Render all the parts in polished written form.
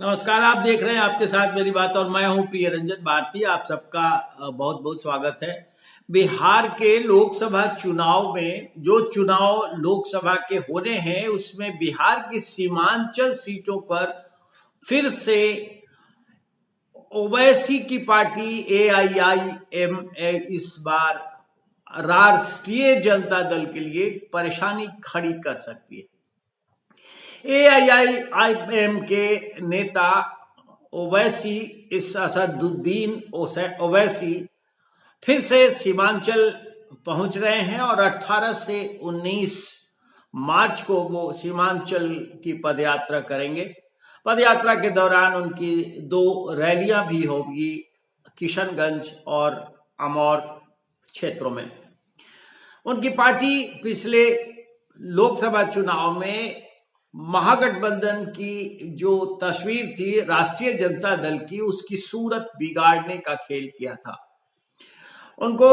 नमस्कार। आप देख रहे हैं आपके साथ मेरी बात और मैं हूं प्रिय रंजन भारती। आप सबका बहुत बहुत स्वागत है। बिहार के लोकसभा चुनाव में जो चुनाव लोकसभा के होने हैं उसमें बिहार की सीमांचल सीटों पर फिर से ओवैसी की पार्टी AIIMA इस बार राष्ट्रीय जनता दल के लिए परेशानी खड़ी कर सकती है। AIIMA के नेता ओवैसी असदुद्दीन ओवैसी फिर से सीमांचल पहुंच रहे हैं और 18 से 19 मार्च को वो सीमांचल की पदयात्रा करेंगे। पदयात्रा के दौरान उनकी 2 रैलियां भी होगी किशनगंज और अमौर क्षेत्रों में। उनकी पार्टी पिछले लोकसभा चुनाव में महागठबंधन की जो तस्वीर थी राष्ट्रीय जनता दल की, उसकी सूरत बिगाड़ने का खेल किया था। उनको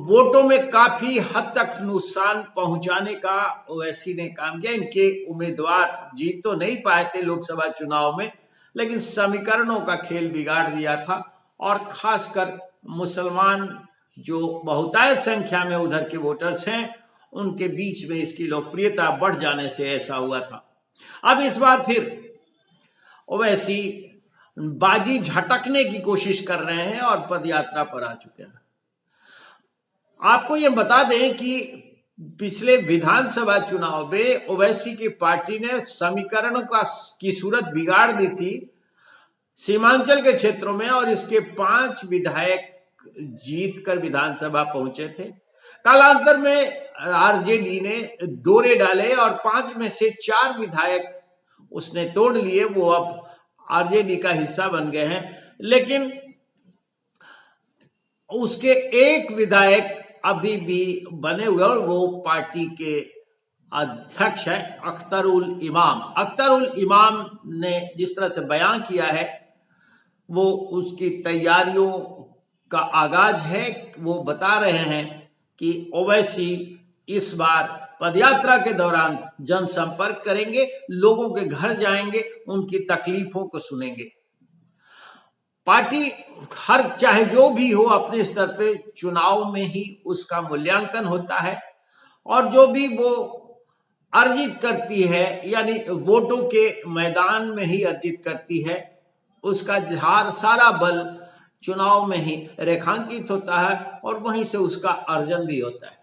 वोटों में काफी हद तक नुकसान पहुंचाने का ओवैसी ने काम किया। इनके उम्मीदवार जीत तो नहीं पाए थे लोकसभा चुनाव में, लेकिन समीकरणों का खेल बिगाड़ दिया था और खासकर मुसलमान जो बहुतायत संख्या में उधर के वोटर्स हैं उनके बीच में इसकी लोकप्रियता बढ़ जाने से ऐसा हुआ था। अब इस बार फिर ओवैसी बाजी झटकने की कोशिश कर रहे हैं और पदयात्रा पर आ चुके हैं। आपको ये बता दें कि पिछले विधानसभा चुनाव में ओवैसी की पार्टी ने समीकरणों की सूरत बिगाड़ दी थी सीमांचल के क्षेत्रों में और इसके 5 विधायक जीतकर विधानसभा पहुंचे थे। कालांतर में आरजेडी ने डोरे डाले और 5 में से 4 विधायक उसने तोड़ लिए। वो अब आरजेडी का हिस्सा बन गए हैं, लेकिन उसके एक विधायक अभी भी बने हुए और वो पार्टी के अध्यक्ष है अख्तरुल इमाम। अख्तरुल इमाम ने जिस तरह से बयान किया है वो उसकी तैयारियों का आगाज है। वो बता रहे हैं कि ओवैसी इस बार पदयात्रा के दौरान जनसंपर्क करेंगे, लोगों के घर जाएंगे, उनकी तकलीफों को सुनेंगे। पार्टी हर चाहे जो भी हो अपने स्तर पे चुनाव में ही उसका मूल्यांकन होता है और जो भी वो अर्जित करती है यानी वोटों के मैदान में ही अर्जित करती है, उसका सारा बल चुनाव में ही रेखांकित होता है और वहीं से उसका अर्जन भी होता है।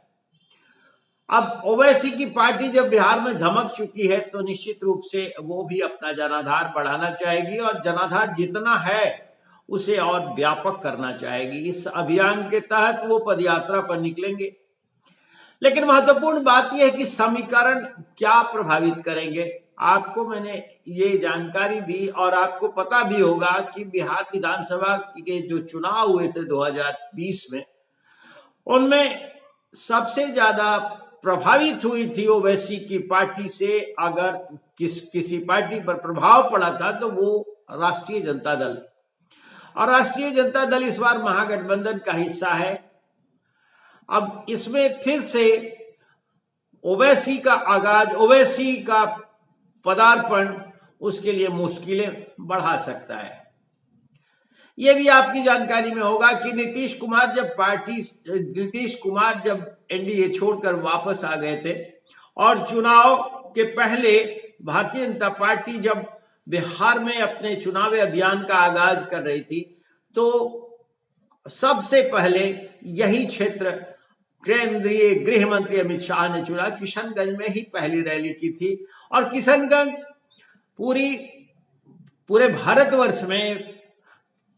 अब ओवैसी की पार्टी जब बिहार में धमक चुकी है तो निश्चित रूप से वो भी अपना जनाधार बढ़ाना चाहेगी और जनाधार जितना है उसे और व्यापक करना चाहेगी। इस अभियान के तहत वो पदयात्रा पर निकलेंगे, लेकिन महत्वपूर्ण बात यह है कि समीकरण क्या प्रभावित करेंगे। आपको मैंने ये जानकारी दी और आपको पता भी होगा कि बिहार विधानसभा के जो चुनाव हुए थे 2020 में, उनमें सबसे ज्यादा प्रभावित हुई थी ओवैसी की पार्टी से। अगर किसी पार्टी पर प्रभाव पड़ा था तो वो राष्ट्रीय जनता दल, और राष्ट्रीय जनता दल इस बार महागठबंधन का हिस्सा है। अब इसमें फिर से ओवैसी का आगाज, ओवैसी का पदार्पण उसके लिए मुश्किलें बढ़ा सकता है। यह भी आपकी जानकारी में होगा कि नीतीश कुमार जब एनडीए छोड़कर वापस आ गए थे और चुनाव के पहले भारतीय जनता पार्टी जब बिहार में अपने चुनावी अभियान का आगाज कर रही थी तो सबसे पहले यही क्षेत्र केंद्रीय गृह मंत्री अमित शाह ने चुना। किशनगंज में ही पहली रैली की थी और किशनगंज पूरे भारतवर्ष में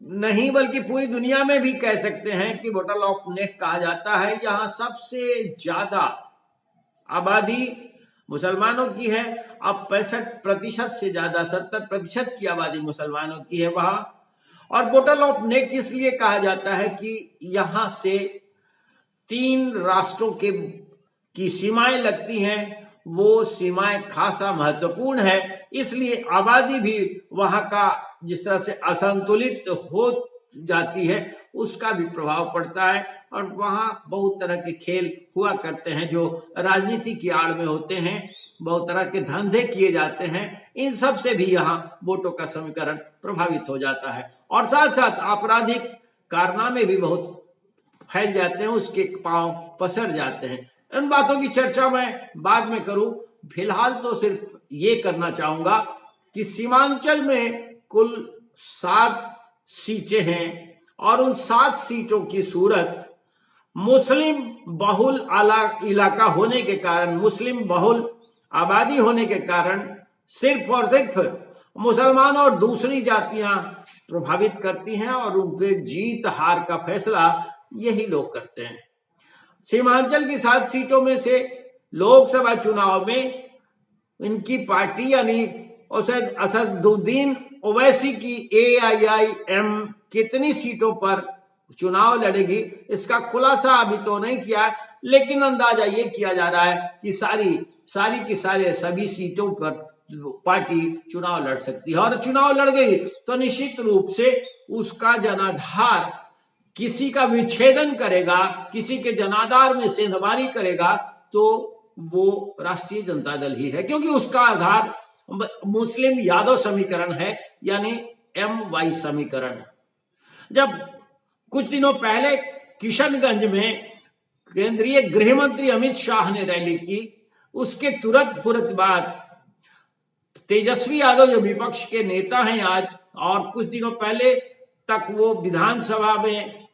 नहीं बल्कि पूरी दुनिया में भी कह सकते हैं कि बोटल ऑफ नेक कहा जाता है। यहाँ सबसे ज्यादा आबादी मुसलमानों की है। अब 65% से ज्यादा 70% की आबादी मुसलमानों की है वहां। और बोटल ऑफ नेक इसलिए कहा जाता है कि यहां से 3 राष्ट्रों की सीमाएं लगती हैं। वो सीमाएं खासा महत्वपूर्ण है, इसलिए आबादी भी वहां का जिस तरह से असंतुलित हो जाती है उसका भी प्रभाव पड़ता है। और वहां बहुत तरह के खेल हुआ करते हैं जो राजनीति की आड़ में होते हैं। बहुत तरह के धंधे किए जाते हैं, इन सब से भी यहाँ वोटों का समीकरण प्रभावित हो जाता है। और साथ साथ आपराधिक कारनामे भी बहुत फैल जाते हैं, उसके पांव पसर जाते हैं। इन बातों की चर्चा मैं बाद में करूं, फिलहाल तो सिर्फ ये करना चाहूंगा कि सीमांचल में कुल 7 सीटें हैं और उन 7 सीटों की सूरत मुस्लिम बहुल इलाका होने के कारण, मुस्लिम बहुल आबादी होने के कारण सिर्फ और सिर्फ मुसलमान और दूसरी जातियां प्रभावित करती हैं और उनके जीत हार का फैसला यही लोग करते हैं। सीमांचल की 7 सीटों में से लोकसभा चुनाव में इनकी पार्टी यानी असदुद्दीन ओवैसी की AIIM कितनी सीटों पर चुनाव लड़ेगी इसका खुलासा अभी तो नहीं किया, लेकिन अंदाजा ये किया जा रहा है कि सभी सीटों पर पार्टी चुनाव लड़ सकती है। और चुनाव लड़ गई तो निश्चित रूप से उसका जनाधार किसी का विच्छेदन करेगा, किसी के जनाधार में सेंधमारी करेगा तो वो राष्ट्रीय जनता दल ही है, क्योंकि उसका आधार मुस्लिम यादव समीकरण है, यानी MY समीकरण। जब कुछ दिनों पहले किशनगंज में केंद्रीय गृह मंत्री अमित शाह ने रैली की, उसके तुरंत बाद तेजस्वी यादव जो विपक्ष के नेता हैं आज, और कुछ दिनों पहले तक वो विधानसभा में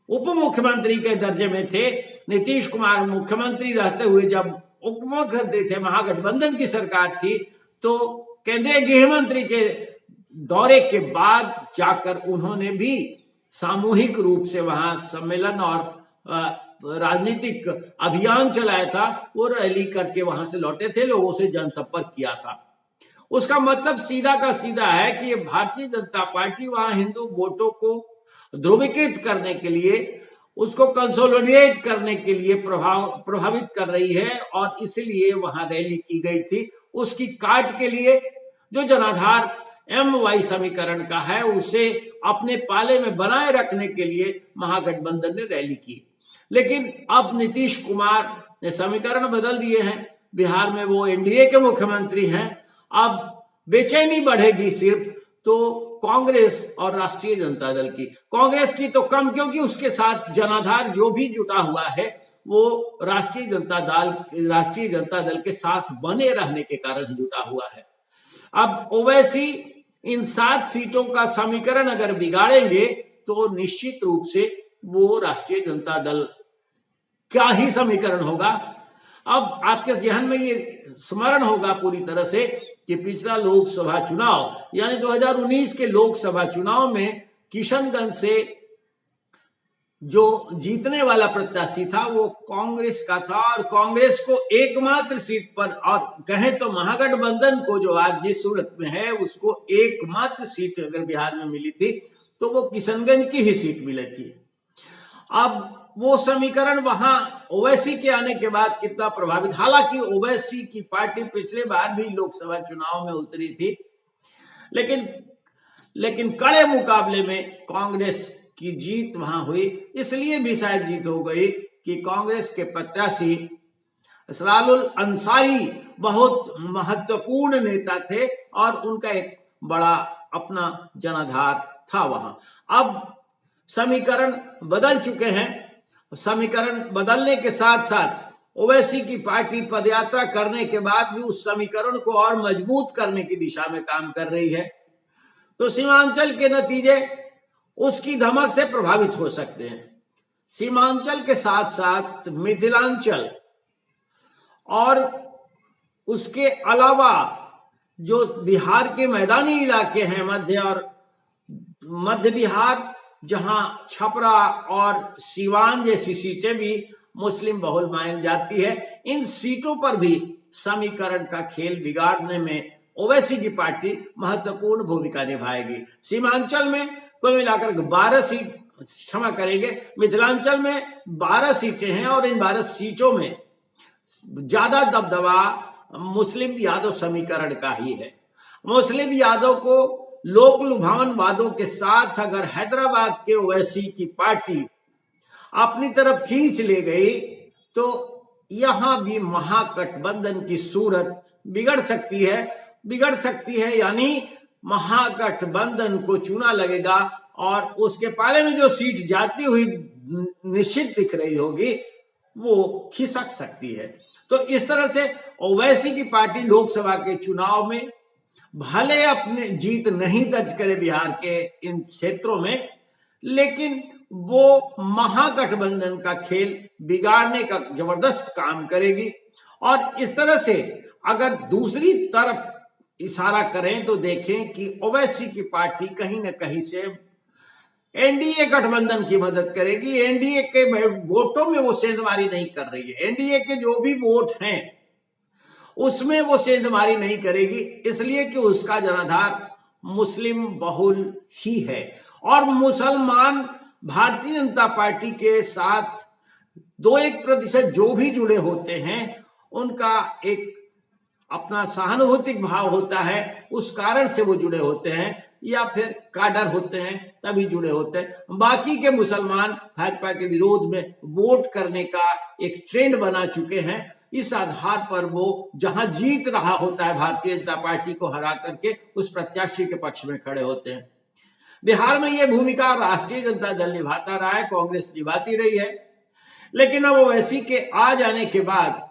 उप मुख्यमंत्री के दर्जे में थे, नीतीश कुमार मुख्यमंत्री रहते हुए जब उप मुख्यमंत्री थे, महागठबंधन की सरकार थी, तो केंद्रीय गृह मंत्री के दौरे के बाद जाकर उन्होंने भी सामूहिक रूप से वहां सम्मेलन और राजनीतिक अभियान चलाया था। वो रैली करके वहां से लौटे थे, लोगों से जनसंपर्क किया था। उसका मतलब सीधा का सीधा है कि भारतीय जनता पार्टी वहां हिंदू वोटों को ध्रुवीकृत करने के लिए, उसको कंसोलिडेट करने के लिए प्रभावित कर रही है, और इसलिए वहां रैली की गई थी। उसकी काट के लिए जो जनाधार MY समीकरण का है उसे अपने पाले में बनाए रखने के लिए महागठबंधन ने रैली की। लेकिन अब नीतीश कुमार ने समीकरण बदल दिए हैं, बिहार में वो NDA के मुख्यमंत्री हैं। अब बेचैनी बढ़ेगी सिर्फ तो कांग्रेस और राष्ट्रीय जनता दल की। कांग्रेस की तो कम, क्योंकि उसके साथ जनाधार जो भी जुटा हुआ है वो राष्ट्रीय जनता दल के साथ बने रहने के कारण जुटा हुआ है। अब ओवैसी इन 7 सीटों का समीकरण अगर बिगाड़ेंगे तो निश्चित रूप से वो राष्ट्रीय जनता दल क्या ही समीकरण होगा। अब आपके जहन में ये स्मरण होगा पूरी तरह से कि पिछला लोकसभा चुनाव यानी 2019 के लोकसभा चुनाव में किशनगंज से जो जीतने वाला प्रत्याशी था वो कांग्रेस का था, और कांग्रेस को एकमात्र सीट पर, और कहें तो महागठबंधन को जो आज जिस सूरत में है उसको एकमात्र सीट अगर बिहार में मिली थी तो वो किशनगंज की ही सीट मिली थी। अब वो समीकरण वहां ओवैसी के आने के बाद कितना प्रभावित, हालांकि ओवैसी की पार्टी पिछले बार भी लोकसभा चुनाव में उतरी थी, लेकिन कड़े मुकाबले में कांग्रेस की जीत वहां हुई। इसलिए भी शायद जीत हो गई कि कांग्रेस के प्रत्याशी इसरारुल अंसारी बहुत महत्वपूर्ण नेता थे और उनका एक बड़ा अपना जनाधार था वहां। अब समीकरण बदल चुके हैं। समीकरण बदलने के साथ साथ ओवैसी की पार्टी पदयात्रा करने के बाद भी उस समीकरण को और मजबूत करने की दिशा में काम कर रही है। तो सीमांचल के नतीजे उसकी धमक से प्रभावित हो सकते हैं। सीमांचल के साथ साथ मिथिलांचल और उसके अलावा जो बिहार के मैदानी इलाके हैं, मध्य बिहार, जहां छपरा और सीवान जैसी सीटें भी मुस्लिम बहुल मानी जाती है, इन सीटों पर भी समीकरण का खेल बिगाड़ने में ओवैसी की पार्टी महत्वपूर्ण भूमिका निभाएगी। सीमांचल में कुल मिलाकर 12 सीट, क्षमा करेंगे, मिथिलांचल में 12 सीटें हैं और इन 12 सीटों में ज्यादा दबदबा मुस्लिम यादव समीकरण का ही है। मुस्लिम यादव को लोक लुभावन वादों के साथ अगर हैदराबाद के ओवैसी की पार्टी अपनी तरफ खींच ले गई तो यहां भी महागठबंधन की सूरत बिगड़ सकती है यानी महागठबंधन को चुना लगेगा और उसके पाले में जो सीट जाती हुई निश्चित दिख रही होगी वो खिसक सकती है। तो इस तरह से ओवैसी की पार्टी लोकसभा के चुनाव में भले अपने जीत नहीं दर्ज करे बिहार के इन क्षेत्रों में, लेकिन वो महागठबंधन का खेल बिगाड़ने का जबरदस्त काम करेगी। और इस तरह से अगर दूसरी तरफ इशारा करें तो देखें कि ओवैसी की पार्टी कहीं ना कहीं से एनडीए गठबंधन की मदद करेगी। एनडीए के वोटों में वो सेंधमारी नहीं कर रही है, एनडीए के जो भी वोट हैं उसमें वो सेंधमारी नहीं करेगी, इसलिए कि उसका जनाधार मुस्लिम बहुल ही है और मुसलमान भारतीय जनता पार्टी के साथ 2-1% जो भी जुड़े होते हैं उनका एक अपना सहानुभूतिक भाव होता है, उस कारण से वो जुड़े होते हैं या फिर काडर होते हैं तभी जुड़े होते हैं। बाकी के मुसलमान भाजपा के विरोध में वोट करने का एक ट्रेंड बना चुके हैं। इस आधार पर वो जहां जीत रहा होता है भारतीय जनता पार्टी को हरा करके उस प्रत्याशी के पक्ष में खड़े होते हैं। बिहार में यह भूमिका राष्ट्रीय जनता दल निभाता रहा है, कांग्रेस निभाती रही है, लेकिन अब ओवैसी के आ जाने के बाद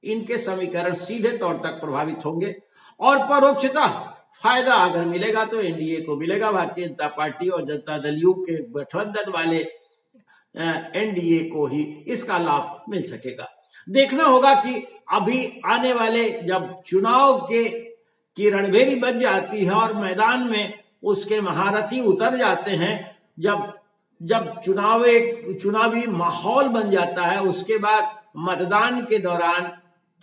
इनके समीकरण सीधे तौर तक प्रभावित होंगे और परोक्षतः फायदा अगर मिलेगा तो एनडीए को मिलेगा। भारतीय जनता पार्टी और जनता दल यू के गठबंधन वाले एनडीए को ही इसका लाभ मिल सकेगा। देखना होगा कि अभी आने वाले जब चुनाव की रणभेरी बच जाती है और मैदान में उसके महारथी उतर जाते हैं, जब चुनावी माहौल बन जाता है, उसके बाद मतदान के दौरान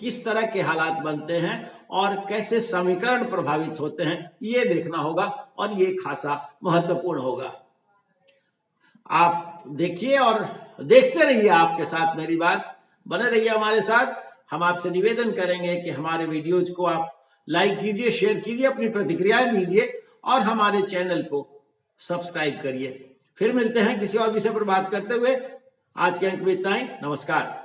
किस तरह के हालात बनते हैं और कैसे समीकरण प्रभावित होते हैं ये देखना होगा और ये खासा महत्वपूर्ण होगा। आप देखिए और देखते रहिए, आपके साथ मेरी बात बने रहिए हमारे साथ। हम आपसे निवेदन करेंगे कि हमारे वीडियोज को आप लाइक कीजिए, शेयर कीजिए, अपनी प्रतिक्रियाएं दीजिए और हमारे चैनल को सब्सक्राइब करिए। फिर मिलते हैं किसी और विषय पर बात करते हुए। आज के अंक में इतना ही। नमस्कार।